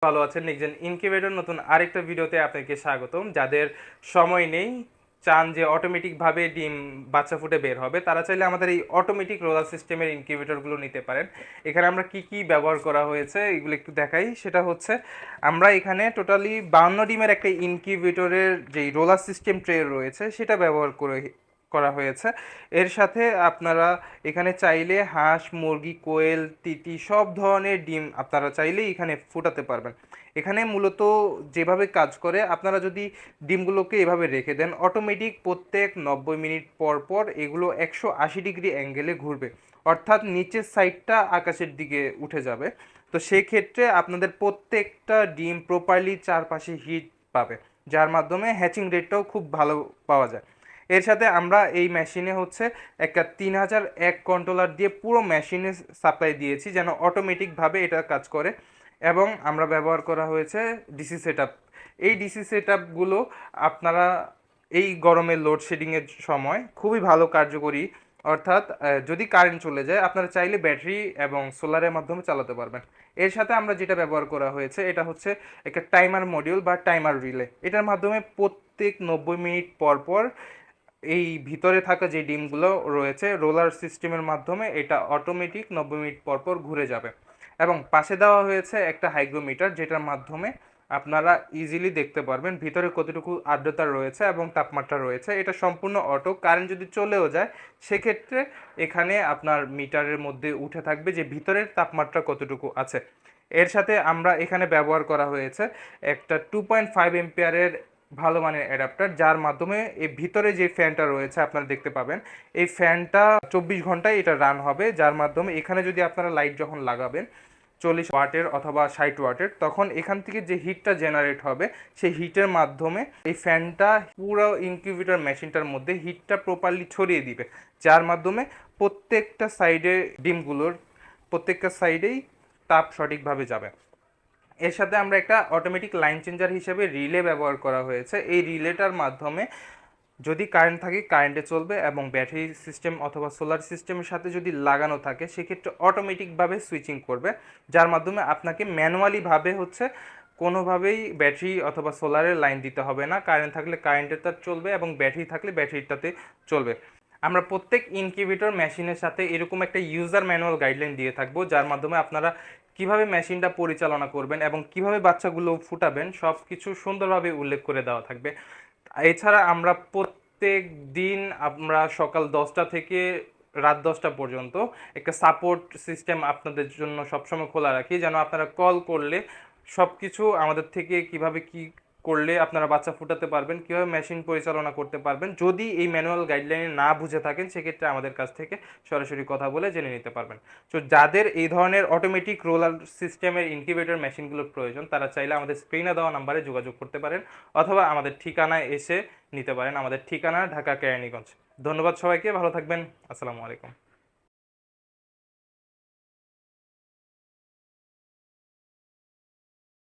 ভালো আছেন। Next incubator নতুন আরেকটা ভিডিওতে আপনাকে স্বাগতম। যাদের সময় নেই, চান যে অটোমেটিকভাবে ডিম বাচ্চা ফুটে বের হবে, তারা চাইলে আমাদের এই অটোমেটিক রোলার সিস্টেমের ইনকিউবেটরগুলো নিতে পারেন। এখানে আমরা কি কি ব্যবহার করা হয়েছে এগুলো একটু দেখাই। সেটা হচ্ছে আমরা এখানে টোটালি 52 ডিমের একটা ইনকিউবেটরের যেই রোলার সিস্টেম ট্রে রয়েছে সেটা ব্যবহার করা হয়েছে। এর সাথে আপনারা এখানে চাইলে হাঁস, মুরগি, কোয়েল, তিতি সব ধরনের ডিম আপনারা চাইলেই এখানে ফুটাতে পারবেন। এখানে মূলত যেভাবে কাজ করে, আপনারা যদি ডিমগুলোকে এভাবে রেখে দেন, অটোমেটিক প্রত্যেক 90 মিনিট পর পর এগুলো 180 ডিগ্রি অ্যাঙ্গেলে ঘুরবে, অর্থাৎ নিচের সাইডটা আকাশের দিকে উঠে যাবে। তো সেক্ষেত্রে আপনাদের প্রত্যেকটা ডিম প্রপারলি চারপাশে হিট পাবে, যার মাধ্যমে হ্যাচিং রেটটাও খুব ভালো পাওয়া যায়। এর সাথে আমরা এই মেশিনে হচ্ছে একটা 3001 কন্ট্রোলার দিয়ে পুরো মেশিনে সাপ্লাই দিয়েছি যেন অটোমেটিকভাবে এটা কাজ করে। এবং আমরা ব্যবহার করা হয়েছে ডিসি সেটআপ। এই ডিসি সেটআপগুলো আপনারা এই গরমের লোডশেডিংয়ের সময় খুবই ভালো কার্যকরী। অর্থাৎ যদি কারেন্ট চলে যায়, আপনারা চাইলে ব্যাটারি এবং সোলারের মাধ্যমে চালাতে পারবেন। এর সাথে আমরা যেটা ব্যবহার করা হয়েছে এটা হচ্ছে একটা টাইমার মডিউল বা টাইমার রিলে। এটার মাধ্যমে প্রত্যেক 90 মিনিট পর পর এই ভিতরে থাকা যে ডিমগুলো রয়েছে রোলার সিস্টেমের মাধ্যমে এটা অটোমেটিক 90 মিনিট পর পর ঘুরে যাবে। এবং পাশে দেওয়া হয়েছে একটা হাইগ্রোমিটার, যেটার মাধ্যমে আপনারা ইজিলি দেখতে পারবেন ভিতরে কতটুকু আর্দ্রতা রয়েছে এবং তাপমাত্রা রয়েছে। এটা সম্পূর্ণ অটো, কারেন্ট যদি চলেও যায় সেক্ষেত্রে এখানে আপনার মিটারের মধ্যে উঠে থাকবে যে ভিতরের তাপমাত্রা কতটুকু আছে। এর সাথে আমরা এখানে ব্যবহার করা হয়েছে একটা 2.5 এম্পিয়ারের ভালো মানের অ্যাডাপ্টার, যার মাধ্যমে এই ভিতরে যে ফ্যানটা রয়েছে আপনারা দেখতে পাবেন, এই ফ্যানটা 24 ঘন্টায় এটা রান হবে, যার মাধ্যমে এখানে যদি আপনারা লাইট যখন লাগাবেন 40 ওয়াটের অথবা 60 ওয়াটের, তখন এখান থেকে যে হিটটা জেনারেট হবে সেই হিটের মাধ্যমে এই ফ্যানটা পুরো ইনকিউবেটর মেশিনটার মধ্যে হিটটা প্রপারলি ছড়িয়ে দিবে, যার মাধ্যমে প্রত্যেকটা সাইডে ডিমগুলোর প্রত্যেকটা সাইডেই তাপ সঠিকভাবে যাবে। এর সাথে আমরা একটা অটোমেটিক লাইন চেঞ্জার হিসেবে রিলে ব্যবহার করা হয়েছে। এই রিলেটার মাধ্যমে যদি কারেন্ট থাকে কারেন্টে চলবে, এবং ব্যাটারি সিস্টেম অথবা সোলার সিস্টেমের সাথে যদি লাগানো থাকে সেক্ষেত্রে অটোমেটিকভাবে সুইচিং করবে, যার মাধ্যমে আপনাকে ম্যানুয়ালিভাবে হচ্ছে কোনোভাবেই ব্যাটারি অথবা সোলারের লাইন দিতে হবে না। কারেন্ট থাকলে কারেন্টের তার চলবে এবং ব্যাটারি থাকলে ব্যাটারিটাতে চলবে। আমরা প্রত্যেক ইনকিউবেটর মেশিনের সাথে এরকম একটা ইউজার ম্যানুয়াল গাইডলাইন দিয়ে থাকবো, যার মাধ্যমে আপনারা কিভাবে মেশিনটা পরিচালনা করবেন এবং কিভাবে বাচ্চাগুলো ফুটাবেন সব কিছু সুন্দরভাবে উল্লেখ করে দেওয়া থাকবে। এছাড়া আমরা প্রত্যেক দিন আমরা সকাল 10টা থেকে রাত 10টা পর্যন্ত একটা সাপোর্ট সিস্টেম আপনাদের জন্য সবসময় খোলা রাখি, যেন আপনারা কল করলে সব কিছু আমাদের থেকে কিভাবে কি করলে আপনারা বাচ্চা ফুটাতে পারবেন, কীভাবে মেশিন পরিচালনা করতে পারবেন, যদি এই ম্যানুয়াল গাইডলাইনে না বুঝে থাকেন সেক্ষেত্রে আমাদের কাছ থেকে সরাসরি কথা বলে জেনে নিতে পারবেন। তো যাদের এই ধরনের অটোমেটিক রোলার সিস্টেমের ইনকিউবেটর মেশিনগুলোর প্রয়োজন, তারা চাইলে আমাদের স্ক্রিনে দেওয়া নাম্বারে যোগাযোগ করতে পারেন অথবা আমাদের ঠিকানায় এসে নিতে পারেন। আমাদের ঠিকানা ঢাকা কেরানীগঞ্জ। ধন্যবাদ সবাইকে, ভালো থাকবেন। আসসালামু আলাইকুম।